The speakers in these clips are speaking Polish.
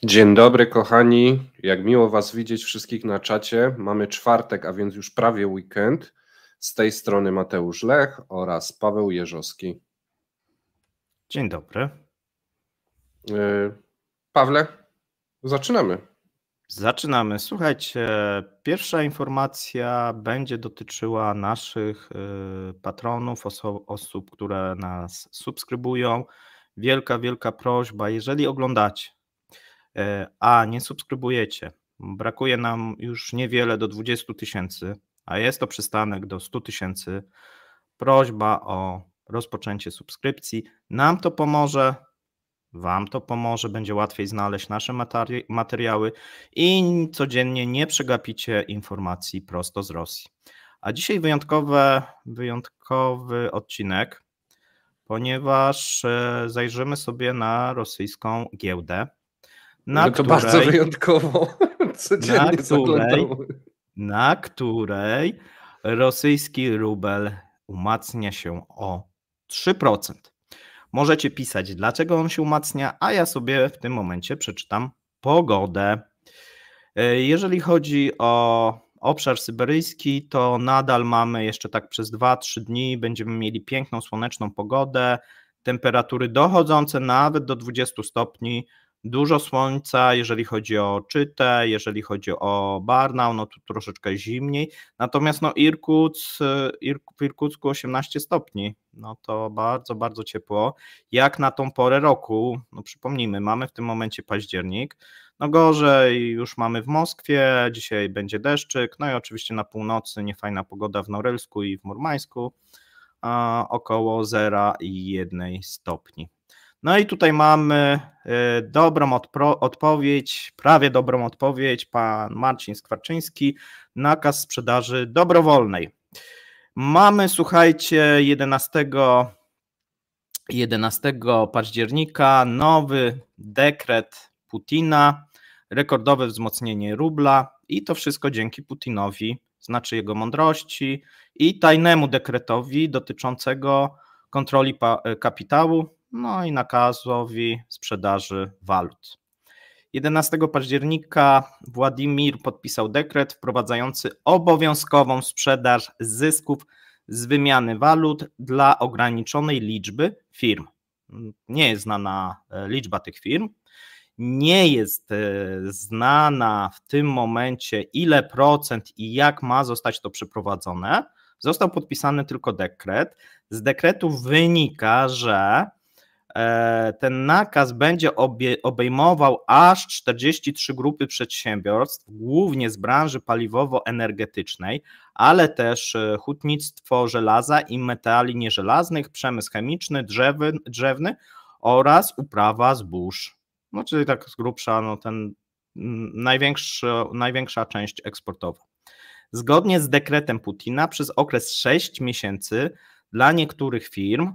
Dzień dobry, kochani. Jak miło Was widzieć wszystkich na czacie. Mamy czwartek, a więc już prawie weekend. Z tej strony Mateusz Lech oraz Paweł Jeżowski. Dzień dobry. Pawle, zaczynamy. Zaczynamy. Słuchajcie, pierwsza informacja będzie dotyczyła naszych patronów, osób, które nas subskrybują. Wielka prośba, jeżeli oglądacie, a nie subskrybujecie, brakuje nam już niewiele do 20 000, a jest to przystanek do 100 000. Prośba o rozpoczęcie subskrypcji. Nam to pomoże, Wam to pomoże, będzie łatwiej znaleźć nasze materiały i codziennie nie przegapicie informacji prosto z Rosji. A dzisiaj wyjątkowy odcinek, ponieważ zajrzymy sobie na rosyjską giełdę, bardzo wyjątkowo. Codziennie na której rosyjski rubel umacnia się o 3%. Możecie pisać, dlaczego on się umacnia, a ja sobie w tym momencie przeczytam pogodę. Jeżeli chodzi o obszar syberyjski, to nadal mamy jeszcze tak przez 2-3 dni, będziemy mieli piękną, słoneczną pogodę, temperatury dochodzące nawet do 20 stopni, dużo słońca, jeżeli chodzi o Czytę, jeżeli chodzi o Barnaul, no tu troszeczkę zimniej, natomiast no w Irkucku 18 stopni, no to bardzo ciepło, jak na tą porę roku, no przypomnijmy, mamy w tym momencie październik, no gorzej już mamy w Moskwie, dzisiaj będzie deszczyk, no i oczywiście na północy niefajna pogoda w Norylsku i w Murmańsku, około 0,1 stopni. No i tutaj mamy dobrą odpowiedź, prawie dobrą odpowiedź, pan Marcin Skwarczyński, nakaz sprzedaży dobrowolnej. Mamy, słuchajcie, 11 października nowy dekret Putina, rekordowe wzmocnienie rubla i to wszystko dzięki Putinowi, znaczy jego mądrości i tajnemu dekretowi dotyczącego kontroli kapitału, no i nakazowi sprzedaży walut. 11 października Władimir podpisał dekret wprowadzający obowiązkową sprzedaż zysków z wymiany walut dla ograniczonej liczby firm. Nie jest znana liczba tych firm, nie jest znana w tym momencie ile procent i jak ma zostać to przeprowadzone. Został podpisany tylko dekret. Z dekretu wynika, że ten nakaz będzie obejmował aż 43 grupy przedsiębiorstw, głównie z branży paliwowo-energetycznej, ale też hutnictwo żelaza i metali nieżelaznych, przemysł chemiczny, drzewny oraz uprawa zbóż. No czyli tak z grubsza no ten największa część eksportowa. Zgodnie z dekretem Putina przez okres 6 miesięcy dla niektórych firm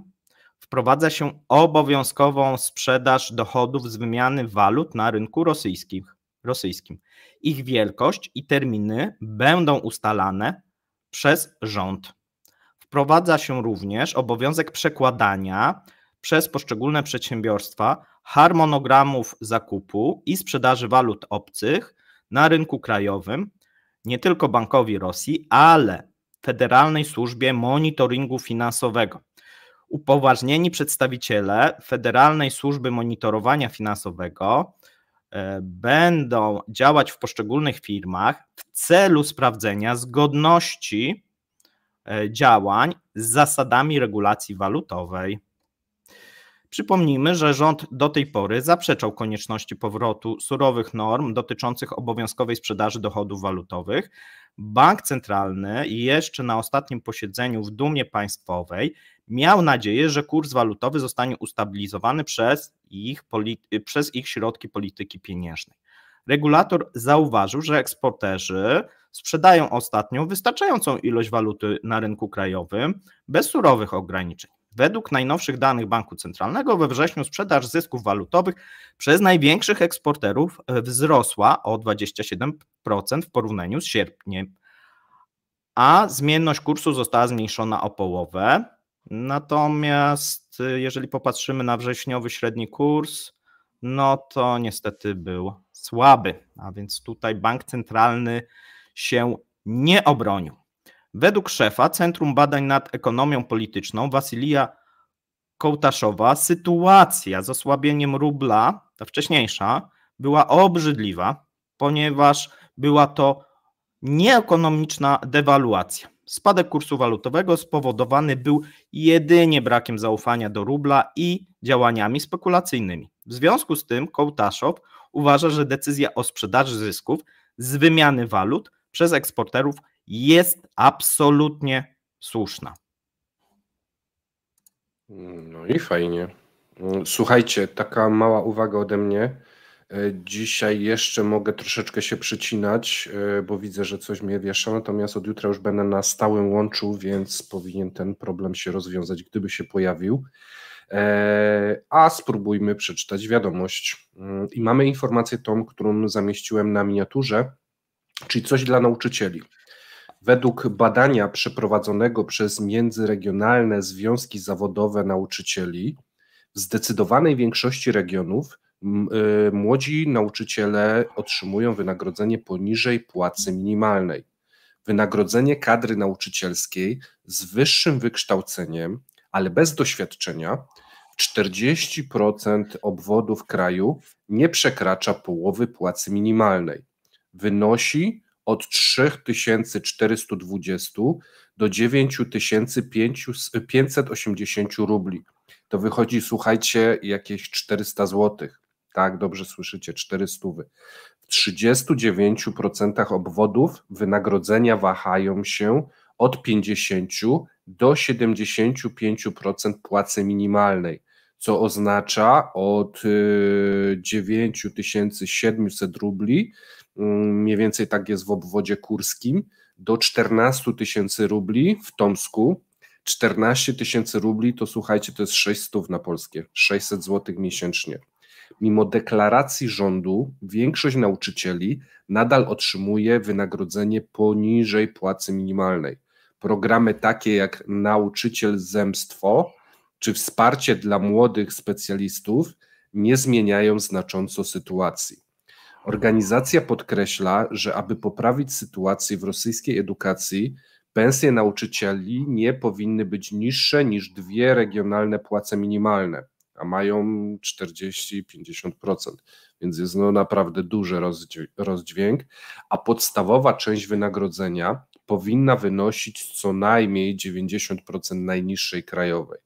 wprowadza się obowiązkową sprzedaż dochodów z wymiany walut na rynku rosyjskim. Ich wielkość i terminy będą ustalane przez rząd. Wprowadza się również obowiązek przekładania przez poszczególne przedsiębiorstwa harmonogramów zakupu i sprzedaży walut obcych na rynku krajowym, nie tylko Bankowi Rosji, ale Federalnej Służbie Monitoringu Finansowego. Upoważnieni przedstawiciele Federalnej Służby Monitorowania Finansowego będą działać w poszczególnych firmach w celu sprawdzenia zgodności działań z zasadami regulacji walutowej. Przypomnijmy, że rząd do tej pory zaprzeczał konieczności powrotu surowych norm dotyczących obowiązkowej sprzedaży dochodów walutowych. Bank Centralny jeszcze na ostatnim posiedzeniu w Dumie Państwowej miał nadzieję, że kurs walutowy zostanie ustabilizowany przez ich środki polityki pieniężnej. Regulator zauważył, że eksporterzy sprzedają ostatnio wystarczającą ilość waluty na rynku krajowym bez surowych ograniczeń. Według najnowszych danych Banku Centralnego we wrześniu sprzedaż zysków walutowych przez największych eksporterów wzrosła o 27% w porównaniu z sierpniem, a zmienność kursu została zmniejszona o połowę. Natomiast jeżeli popatrzymy na wrześniowy średni kurs, no to niestety był słaby, a więc tutaj bank centralny się nie obronił. Według szefa Centrum Badań nad Ekonomią Polityczną Wasylija Kołtaszowa sytuacja z osłabieniem rubla, ta wcześniejsza, była obrzydliwa, ponieważ była to nieekonomiczna dewaluacja. Spadek kursu walutowego spowodowany był jedynie brakiem zaufania do rubla i działaniami spekulacyjnymi. W związku z tym Kołtaszow uważa, że decyzja o sprzedaży zysków z wymiany walut przez eksporterów jest absolutnie słuszna. No i fajnie. Słuchajcie, taka mała uwaga ode mnie. Dzisiaj jeszcze mogę troszeczkę się przycinać, bo widzę, że coś mnie wiesza, natomiast od jutra już będę na stałym łączu, więc powinien ten problem się rozwiązać, gdyby się pojawił. A spróbujmy przeczytać wiadomość. I mamy informację tą, którą zamieściłem na miniaturze, czyli coś dla nauczycieli. Według badania przeprowadzonego przez międzyregionalne związki zawodowe nauczycieli, w zdecydowanej większości regionów młodzi nauczyciele otrzymują wynagrodzenie poniżej płacy minimalnej. Wynagrodzenie kadry nauczycielskiej z wyższym wykształceniem, ale bez doświadczenia, w 40% obwodów kraju nie przekracza połowy płacy minimalnej. Wynosi od 3420 do 9580 rubli. To wychodzi, słuchajcie, jakieś 400 zł. Tak, dobrze słyszycie, 400. W 39% obwodów wynagrodzenia wahają się od 50 do 75% płacy minimalnej, co oznacza od 9700 rubli, mniej więcej tak jest w obwodzie kurskim, do 14 000 rubli w Tomsku. 14 000 rubli to słuchajcie, to jest 600 na polskie, 600 zł miesięcznie. Mimo deklaracji rządu większość nauczycieli nadal otrzymuje wynagrodzenie poniżej płacy minimalnej. Programy takie jak Nauczyciel Zemstwo czy wsparcie dla młodych specjalistów nie zmieniają znacząco sytuacji. Organizacja podkreśla, że aby poprawić sytuację w rosyjskiej edukacji, pensje nauczycieli nie powinny być niższe niż 2 regionalne płace minimalne, a mają 40-50%, więc jest naprawdę duży rozdźwięk, a podstawowa część wynagrodzenia powinna wynosić co najmniej 90% najniższej krajowej.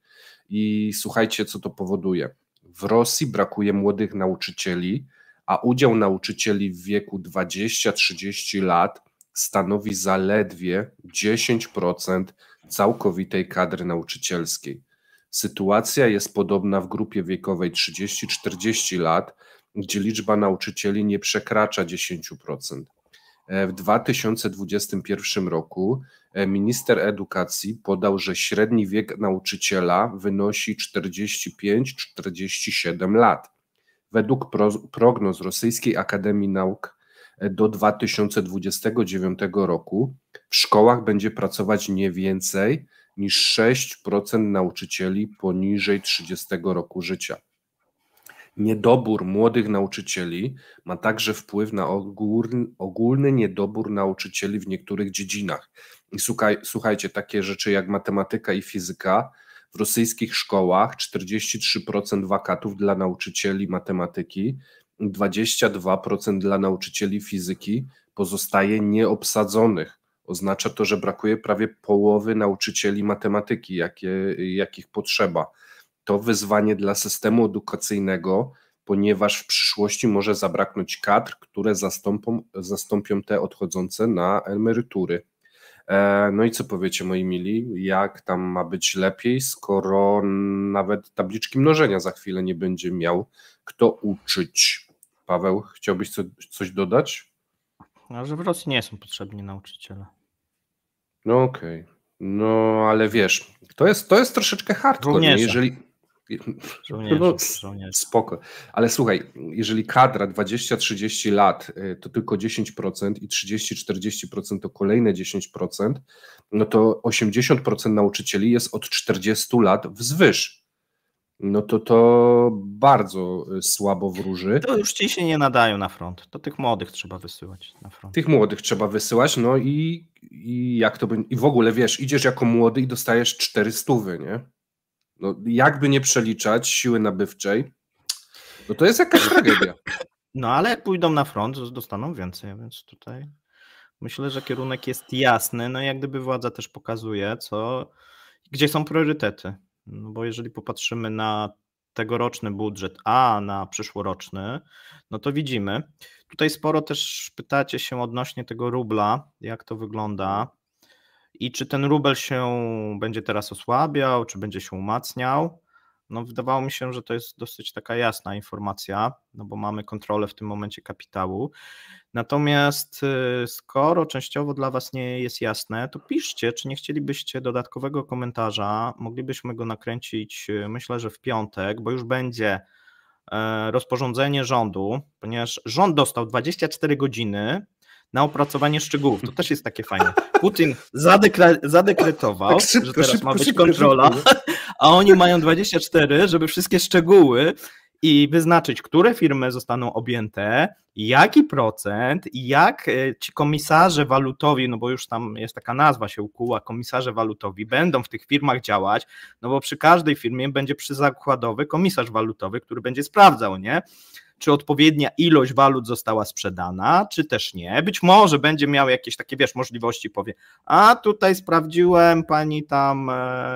I słuchajcie, co to powoduje. W Rosji brakuje młodych nauczycieli, a udział nauczycieli w wieku 20-30 lat stanowi zaledwie 10% całkowitej kadry nauczycielskiej. Sytuacja jest podobna w grupie wiekowej 30-40 lat, gdzie liczba nauczycieli nie przekracza 10%. W 2021 roku minister edukacji podał, że średni wiek nauczyciela wynosi 45-47 lat. Według prognoz Rosyjskiej Akademii Nauk do 2029 roku w szkołach będzie pracować nie więcej niż 6% nauczycieli poniżej 30 roku życia. Niedobór młodych nauczycieli ma także wpływ na ogólny niedobór nauczycieli w niektórych dziedzinach. I słuchajcie, takie rzeczy jak matematyka i fizyka, w rosyjskich szkołach 43% wakatów dla nauczycieli matematyki, 22% dla nauczycieli fizyki pozostaje nieobsadzonych. Oznacza to, że brakuje prawie połowy nauczycieli matematyki, jakich potrzeba. To wyzwanie dla systemu edukacyjnego, ponieważ w przyszłości może zabraknąć kadr, które zastąpią te odchodzące na emerytury. No i co powiecie, moi mili, jak tam ma być lepiej, skoro nawet tabliczki mnożenia za chwilę nie będzie miał kto uczyć? Paweł, chciałbyś coś dodać? No, że w Rosji nie są potrzebni nauczyciele. No okej. No ale wiesz, to jest troszeczkę hardcore, nie? Jeżeli... Spoko, ale słuchaj, jeżeli kadra 20-30 lat to tylko 10% i 30-40% to kolejne 10%, no to 80% nauczycieli jest od 40 lat wzwyż. no to bardzo słabo wróży. To już ci się nie nadają na front, to tych młodych trzeba wysyłać na front. Tych młodych trzeba wysyłać, no i jak to będzie, i w ogóle wiesz, idziesz jako młody i dostajesz 400, nie? No jakby nie przeliczać siły nabywczej, no to jest jakaś tragedia. No ale jak pójdą na front, dostaną więcej, więc tutaj myślę, że kierunek jest jasny, no i jak gdyby władza też pokazuje, gdzie są priorytety, no bo jeżeli popatrzymy na tegoroczny budżet, a na przyszłoroczny, no to widzimy, tutaj sporo też pytacie się odnośnie tego rubla, jak to wygląda i czy ten rubel się będzie teraz osłabiał, czy będzie się umacniał. No wydawało mi się, że to jest dosyć taka jasna informacja, no bo mamy kontrolę w tym momencie kapitału. Natomiast skoro częściowo dla Was nie jest jasne, to piszcie, czy nie chcielibyście dodatkowego komentarza. Moglibyśmy go nakręcić, myślę, że w piątek, bo już będzie rozporządzenie rządu, ponieważ rząd dostał 24 godziny na opracowanie szczegółów. To też jest takie fajne. Putin zadekretował, tak szybko, że teraz ma być kontrola, a oni mają 24, żeby wszystkie szczegóły i wyznaczyć, które firmy zostaną objęte, jaki procent i jak ci komisarze walutowi, no bo już tam jest taka nazwa się ukuła, komisarze walutowi będą w tych firmach działać, no bo przy każdej firmie będzie przyzakładowy komisarz walutowy, który będzie sprawdzał, nie? Czy odpowiednia ilość walut została sprzedana, czy też nie. Być może będzie miał jakieś takie, wiesz, możliwości, powie, a tutaj sprawdziłem, pani tam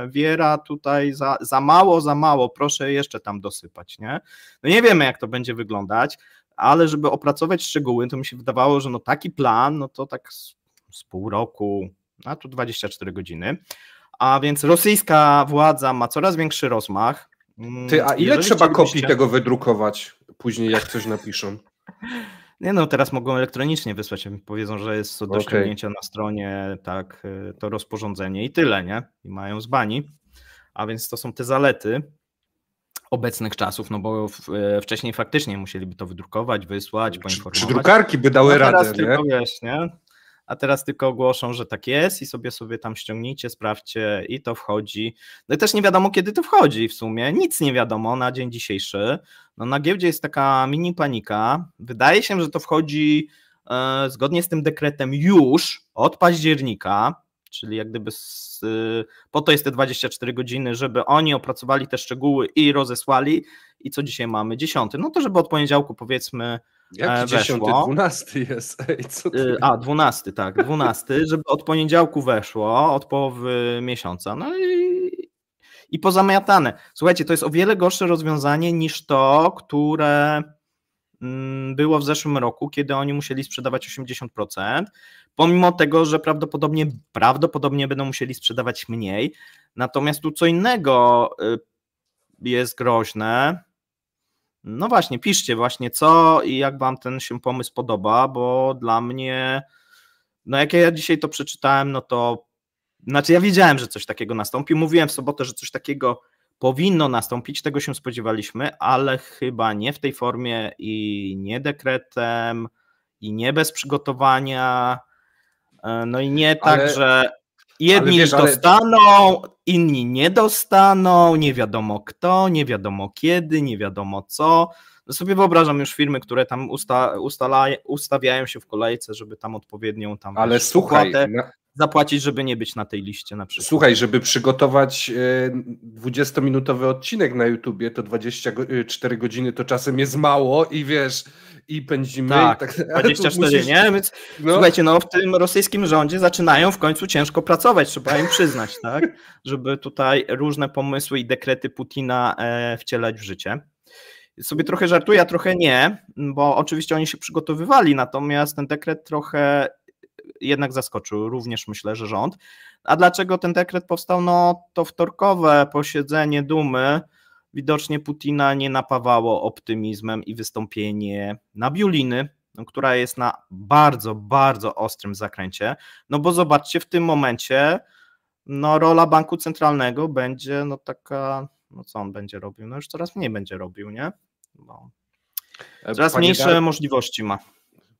Wiera, tutaj za mało, proszę jeszcze tam dosypać, nie? No nie wiemy, jak to będzie wyglądać, ale żeby opracować szczegóły, to mi się wydawało, że no taki plan, no to tak z pół roku, a tu 24 godziny, a więc rosyjska władza ma coraz większy rozmach. Ty, a ile trzeba kopii tego wydrukować później, jak coś napiszą? Nie no, teraz mogą elektronicznie wysłać, powiedzą, że jest do ściągnięcia na stronie tak to rozporządzenie i tyle, nie? I mają z bani, a więc to są te zalety obecnych czasów, no bo wcześniej faktycznie musieliby to wydrukować, wysłać, poinformować. Czy drukarki by dały radę, nie? Tylko, wiesz, nie? A teraz tylko ogłoszą, że tak jest i sobie tam ściągnijcie, sprawdźcie i to wchodzi. No i też nie wiadomo, kiedy to wchodzi w sumie, nic nie wiadomo na dzień dzisiejszy. No na giełdzie jest taka mini panika. Wydaje się, że to wchodzi zgodnie z tym dekretem już od października, czyli jak gdyby po to jest te 24 godziny, żeby oni opracowali te szczegóły i rozesłali. I co dzisiaj mamy? 10. No to żeby od poniedziałku powiedzmy jak 10? 12 jest. Ej, co ty? 12, tak, 12, żeby od poniedziałku weszło, od połowy miesiąca. No i pozamiatane. Słuchajcie, to jest o wiele gorsze rozwiązanie niż to, które było w zeszłym roku, kiedy oni musieli sprzedawać 80%, pomimo tego, że prawdopodobnie będą musieli sprzedawać mniej. Natomiast tu co innego jest groźne. No właśnie, piszcie właśnie co i jak wam ten się pomysł podoba, bo dla mnie, no jak ja dzisiaj to przeczytałem, no to, znaczy ja wiedziałem, że coś takiego nastąpi, mówiłem w sobotę, że coś takiego powinno nastąpić, tego się spodziewaliśmy, ale chyba nie w tej formie i nie dekretem i nie bez przygotowania, no i nie tak, że jedni dostaną, inni nie dostaną, nie wiadomo kto, nie wiadomo kiedy, nie wiadomo co. No sobie wyobrażam już firmy, które tam ustawiają się w kolejce, żeby tam odpowiednią tam zapłacić, żeby nie być na tej liście na przykład. Słuchaj, żeby przygotować 20-minutowy odcinek na YouTubie, to 24 godziny to czasem jest mało i wiesz, i pędzimy. Tak, 24, nie? Więc, słuchajcie, no w tym rosyjskim rządzie zaczynają w końcu ciężko pracować, trzeba im przyznać, tak? Żeby tutaj różne pomysły i dekrety Putina wcielać w życie. Sobie trochę żartuję, a trochę nie, bo oczywiście oni się przygotowywali, natomiast ten dekret trochę jednak zaskoczył, również myślę, że rząd. A dlaczego ten dekret powstał? No to wtorkowe posiedzenie Dumy widocznie Putina nie napawało optymizmem i wystąpienie Nabiuliny, która jest na bardzo, bardzo ostrym zakręcie, no bo zobaczcie, w tym momencie no rola banku centralnego będzie no taka, no co on będzie robił? No już coraz mniej będzie robił, nie? Bo coraz mniejsze możliwości ma.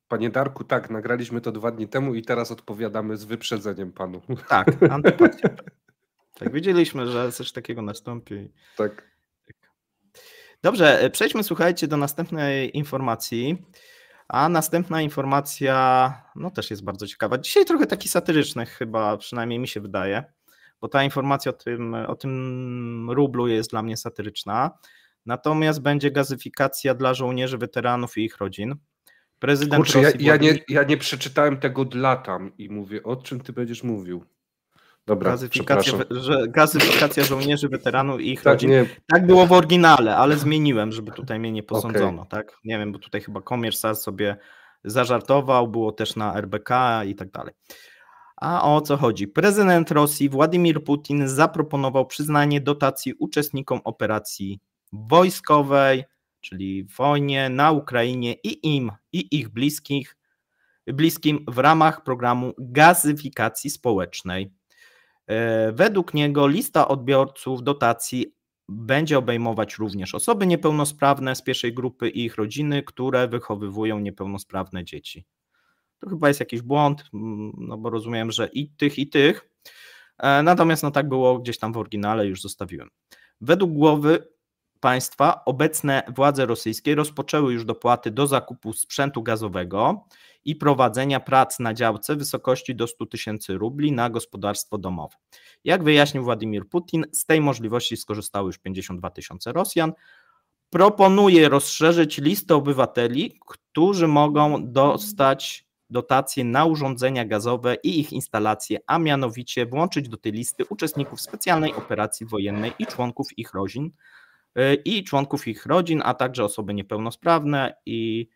Panie Darku, tak, nagraliśmy to 2 dni temu i teraz odpowiadamy z wyprzedzeniem panu. Tak, antypatia. Tak, wiedzieliśmy, że coś takiego nastąpi. Tak. Dobrze, przejdźmy, słuchajcie, do następnej informacji. A następna informacja, no też jest bardzo ciekawa. Dzisiaj trochę taki satyryczny chyba, przynajmniej mi się wydaje, bo ta informacja o tym rublu jest dla mnie satyryczna. Natomiast będzie gazyfikacja dla żołnierzy, weteranów i ich rodzin. Prezydent Kurczę, Rosji ja nie przeczytałem tego dla tam i mówię, o czym ty będziesz mówił. Dobra, gazyfikacja żołnierzy, weteranów i ich tak, rodzin. nie. Tak było w oryginale, ale zmieniłem, żeby tutaj mnie nie posądzono. Okay. Tak? Nie wiem, bo tutaj chyba Komirsar sobie zażartował, było też na RBK i tak dalej. A o co chodzi? Prezydent Rosji Władimir Putin zaproponował przyznanie dotacji uczestnikom operacji wojskowej, czyli w wojnie na Ukrainie i im i ich bliskim w ramach programu gazyfikacji społecznej. Według niego lista odbiorców dotacji będzie obejmować również osoby niepełnosprawne z pierwszej grupy i ich rodziny, które wychowywują niepełnosprawne dzieci. To chyba jest jakiś błąd, no bo rozumiem, że i tych, natomiast no tak było gdzieś tam w oryginale, już zostawiłem. Według głowy państwa obecne władze rosyjskie rozpoczęły już dopłaty do zakupu sprzętu gazowego i prowadzenia prac na działce w wysokości do 100 000 rubli na gospodarstwo domowe. Jak wyjaśnił Władimir Putin, z tej możliwości skorzystały już 52 000 Rosjan. Proponuje rozszerzyć listę obywateli, którzy mogą dostać dotacje na urządzenia gazowe i ich instalacje, a mianowicie włączyć do tej listy uczestników specjalnej operacji wojennej i członków ich rodzin, a także osoby niepełnosprawne i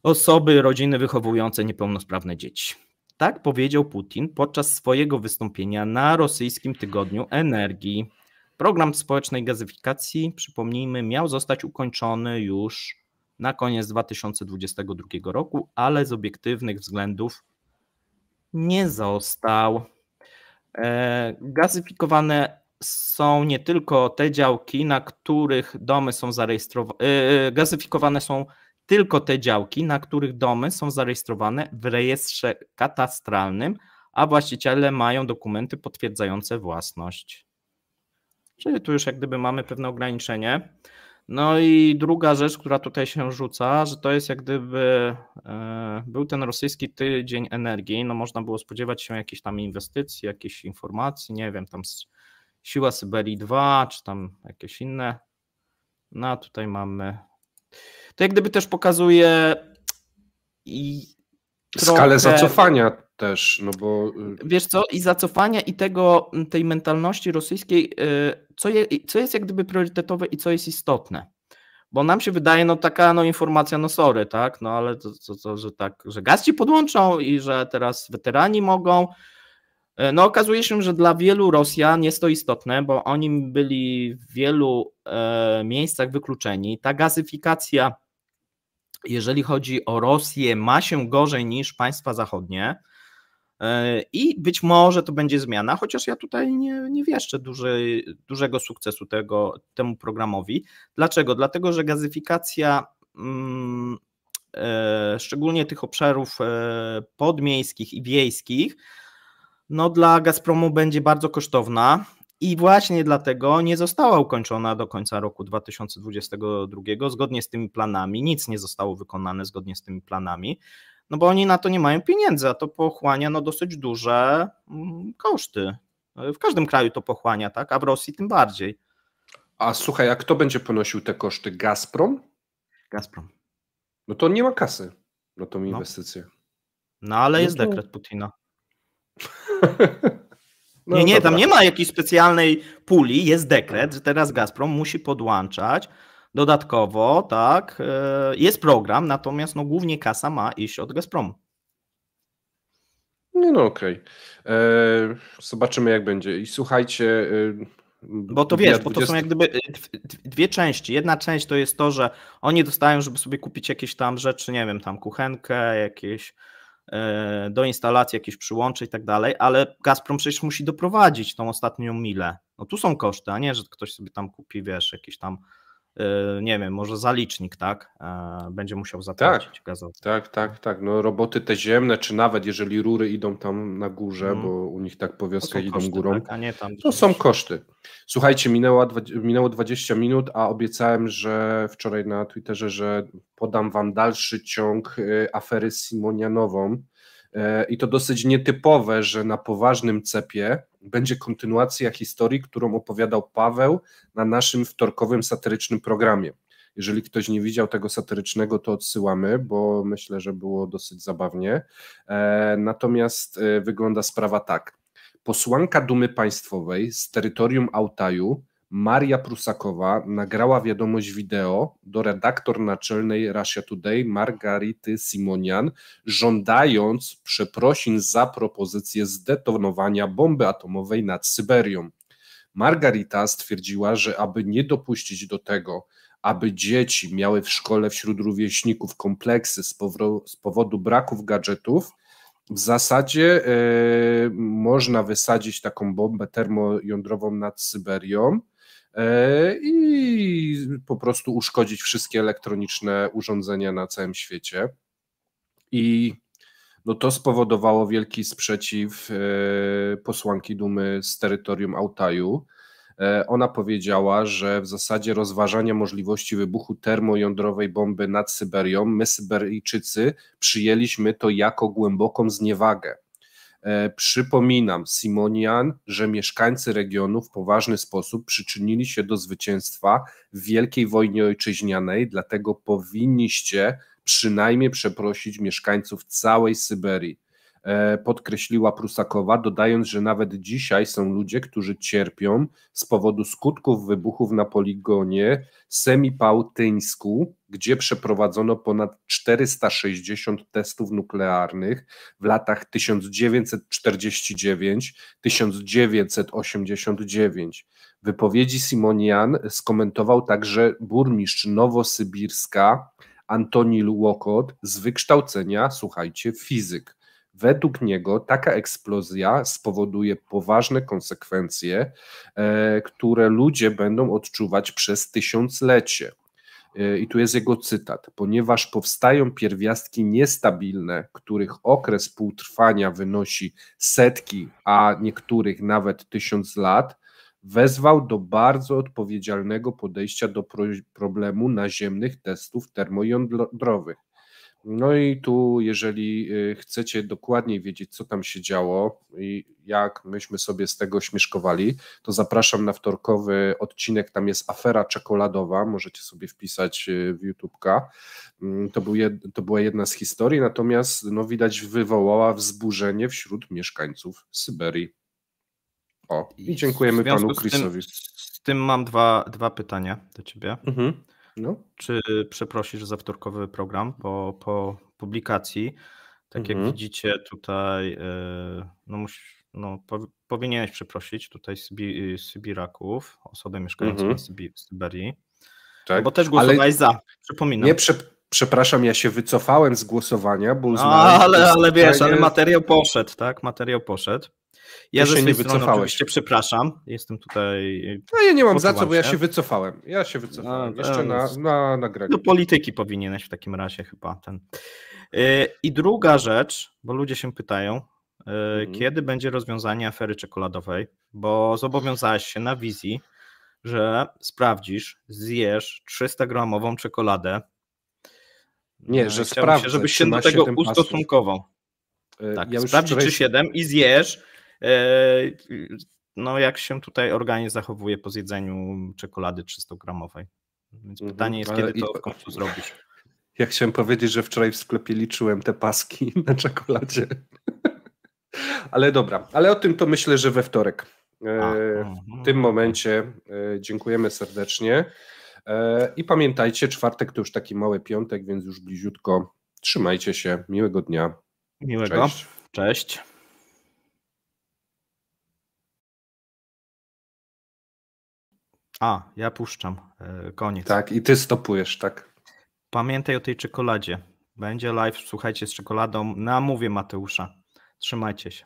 osoby, rodziny wychowujące niepełnosprawne dzieci. Tak powiedział Putin podczas swojego wystąpienia na rosyjskim Tygodniu Energii. Program społecznej gazyfikacji, przypomnijmy, miał zostać ukończony już na koniec 2022 roku, ale z obiektywnych względów nie został. Gazyfikowane są nie tylko te działki, na których domy są zarejestrowane, gazyfikowane są tylko te działki, na których domy są zarejestrowane w rejestrze katastralnym, a właściciele mają dokumenty potwierdzające własność. Czyli tu już jak gdyby mamy pewne ograniczenie. No i druga rzecz, która tutaj się rzuca, że to jest jak gdyby był ten rosyjski tydzień energii, no można było spodziewać się jakichś tam inwestycji, jakichś informacji, nie wiem, tam Siła Syberii 2, czy tam jakieś inne. No a tutaj mamy, to jak gdyby też pokazuje skalę zacofania też, no bo... Wiesz co, i zacofania i tej mentalności rosyjskiej, co jest jak gdyby priorytetowe i co jest istotne. Bo nam się wydaje, no taka informacja, no sorry, tak, no ale że tak, że gaz ci podłączą i że teraz weterani mogą. No okazuje się, że dla wielu Rosjan jest to istotne, bo oni byli w wielu miejscach wykluczeni. Ta gazyfikacja, jeżeli chodzi o Rosję, ma się gorzej niż państwa zachodnie i być może to będzie zmiana, chociaż ja tutaj nie wieszczę dużego sukcesu temu programowi. Dlaczego? Dlatego, że gazyfikacja szczególnie tych obszarów podmiejskich i wiejskich, no dla Gazpromu będzie bardzo kosztowna i właśnie dlatego nie została ukończona do końca roku 2022 zgodnie z tymi planami. Nic nie zostało wykonane zgodnie z tymi planami, no bo oni na to nie mają pieniędzy, a to pochłania dosyć duże koszty. W każdym kraju to pochłania, tak? A w Rosji tym bardziej. A słuchaj, a kto będzie ponosił te koszty? Gazprom? Gazprom. No to nie ma kasy na tą inwestycję. No ale jest dekret Putina. No nie, dobra. Tam nie ma jakiejś specjalnej puli, jest dekret, że teraz Gazprom musi podłączać dodatkowo, tak, jest program, natomiast no głównie kasa ma iść od Gazpromu. No okej. Zobaczymy jak będzie. I słuchajcie... Bo to wiesz, bo to są jak gdyby dwie części. Jedna część to jest to, że oni dostają, żeby sobie kupić jakieś tam rzeczy, nie wiem, tam kuchenkę, jakieś do instalacji, jakieś przyłącze i tak dalej, ale Gazprom przecież musi doprowadzić tą ostatnią milę. No tu są koszty, a nie, że ktoś sobie tam kupi, wiesz, jakieś tam nie wiem, może zalicznik, tak? Będzie musiał zapłacić gazowy. Tak. No roboty te ziemne, czy nawet jeżeli rury idą tam na górze, bo u nich tak po wioskach idą koszty, górą, tak, a nie tam, to są koszty. Słuchajcie, minęło 20 minut, a obiecałem, że wczoraj na Twitterze, że podam wam dalszy ciąg afery Simonianową. I to dosyć nietypowe, że na poważnym cepie będzie kontynuacja historii, którą opowiadał Paweł na naszym wtorkowym satyrycznym programie. Jeżeli ktoś nie widział tego satyrycznego, to odsyłamy, bo myślę, że było dosyć zabawnie. Natomiast wygląda sprawa tak. Posłanka Dumy Państwowej z terytorium Altaju, Maria Prusakowa, nagrała wiadomość wideo do redaktor naczelnej Russia Today Margarity Simonian, żądając przeprosin za propozycję zdetonowania bomby atomowej nad Syberią. Margarita stwierdziła, że aby nie dopuścić do tego, aby dzieci miały w szkole wśród rówieśników kompleksy z powodu braków gadżetów, w zasadzie można wysadzić taką bombę termojądrową nad Syberią i po prostu uszkodzić wszystkie elektroniczne urządzenia na całym świecie. I no to spowodowało wielki sprzeciw posłanki Dumy z terytorium Altaju. Ona powiedziała, że w zasadzie rozważania możliwości wybuchu termojądrowej bomby nad Syberią, my Syberyjczycy przyjęliśmy to jako głęboką zniewagę. Przypominam, Simonian, że mieszkańcy regionu w poważny sposób przyczynili się do zwycięstwa w Wielkiej Wojnie Ojczyźnianej, dlatego powinniście przynajmniej przeprosić mieszkańców całej Syberii. Podkreśliła Prusakowa, dodając, że nawet dzisiaj są ludzie, którzy cierpią z powodu skutków wybuchów na poligonie Semipałtyńsku, gdzie przeprowadzono ponad 460 testów nuklearnych w latach 1949-1989. Wypowiedzi Simonian skomentował także burmistrz Nowosybirska Antoni Łokot, z wykształcenia, słuchajcie, fizyk. Według niego taka eksplozja spowoduje poważne konsekwencje, które ludzie będą odczuwać przez tysiąclecie. I tu jest jego cytat. Ponieważ powstają pierwiastki niestabilne, których okres półtrwania wynosi setki, a niektórych nawet 1000 lat, wezwał do bardzo odpowiedzialnego podejścia do problemu naziemnych testów termojądrowych. No i tu, jeżeli chcecie dokładniej wiedzieć, co tam się działo i jak myśmy sobie z tego śmieszkowali, to zapraszam na wtorkowy odcinek, tam jest afera czekoladowa, możecie sobie wpisać w YouTube'ka. To była jedna z historii, natomiast no, widać wywołała wzburzenie wśród mieszkańców Syberii. O, i dziękujemy panu Chrisowi. Z tym mam dwa pytania do ciebie. No. Czy przeprosisz za wtorkowy program po publikacji? Tak jak widzicie tutaj, powinieneś przeprosić tutaj Sybiraków, osobę mieszkającą na Syberii, tak. No bo też głosowałeś za, przypominam. Nie, przepraszam, ja się wycofałem z głosowania, bo ale wiesz, ale materiał poszedł, tak? Materiał poszedł. Ja ze swojej strony oczywiście przepraszam, jestem tutaj... No ja nie mam za co, bo ja się wycofałem. Jeszcze na nagraniu. Do polityki powinieneś w takim razie chyba ten. I druga rzecz, bo ludzie się pytają, kiedy będzie rozwiązanie afery czekoladowej, bo zobowiązałeś się na wizji, że sprawdzisz, zjesz 300-gramową czekoladę. Nie, że sprawdzę, żebyś się do tego ustosunkował. Tak, sprawdzić czy 7 i zjesz. No jak się tutaj organizm zachowuje po zjedzeniu czekolady 300-gramowej. Więc pytanie jest, kiedy to w końcu zrobisz. Ja chciałem powiedzieć, że wczoraj w sklepie liczyłem te paski na czekoladzie. Ale dobra, ale o tym to myślę, że we wtorek. W tym momencie dziękujemy serdecznie. I pamiętajcie, czwartek to już taki mały piątek, więc już bliziutko. Trzymajcie się, miłego dnia. Miłego. Cześć. Ja puszczam. Koniec. Tak, i ty stopujesz, tak? Pamiętaj o tej czekoladzie. Będzie live, słuchajcie, z czekoladą na Mówię Mateusza. Trzymajcie się.